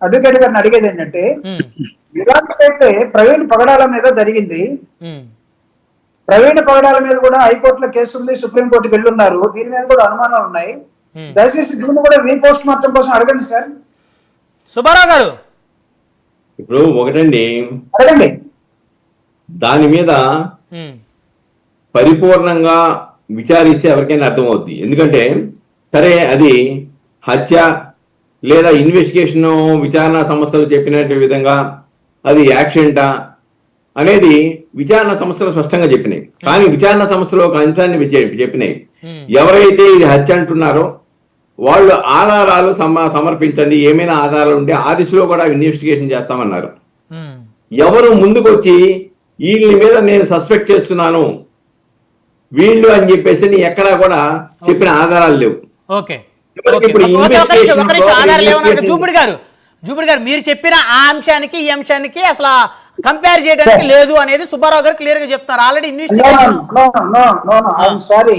Advocate గారిని అడిగేది ఏంటంటే, ఉమ్, ఇలాంటి కేసే ప్రవీణ్ పగడాల మీద జరిగింది. ఉమ్, ప్రవీణ్ పగడాల మీద కూడా హైకోర్టులో కేసు ఉంది, సుప్రీంకోర్టుకి వెళ్ళున్నారు. దీని మీద కూడా అనుమానాలు ఉన్నాయి. ఉమ్. దయచేసి దీన్ని కూడా రీపోస్ట్ మార్టం కోసం అడగండి సార్, సుబ్బారావు గారు. ఇప్పుడు ఒకటండి, అడగండి. దాని మీద ఉమ్, పరిపూర్ణంగా విచారిస్తే ఎవరికైనా అర్థమవుద్ది. ఎందుకంటే సరే అది హత్య లేదా ఇన్వెస్టిగేషన్ విచారణ సంస్థలు చెప్పినట్టు విధంగా అది యాక్సిడెంటా అనేది విచారణ సంస్థలు స్పష్టంగా చెప్పినాయి. కానీ విచారణ సంస్థలు ఒక అంశాన్ని చెప్పినాయి, ఉమ్, ఎవరైతే ఇది హత్య అంటున్నారో వాళ్ళు ఆధారాలు సమర్పించండి, ఏమైనా ఆధారాలు ఉంటే ఆ దిశలో కూడా ఇన్వెస్టిగేషన్ చేస్తామన్నారు. ఉమ్. ఎవరు ముందుకొచ్చి వీళ్ళ మీద నేను సస్పెక్ట్ చేస్తున్నాను వీళ్ళు అని చెప్పేసి ఎక్కడా కూడా చెప్పిన ఆధారాలు లేవు. ఓకే ఇప్పుడు ఓకే, ఒక నిమిషం ఆధారం లేవన్నారు. investigation- జూపిడి గారు మీరు చెప్పిన ఆ అంశానికి ఈ అంశానికి అసలు కంపేర్ చేయడానికి లేదు అనేది సుబ్బారావు గారు క్లియర్ గా చెప్తారు. Already investigation sorry,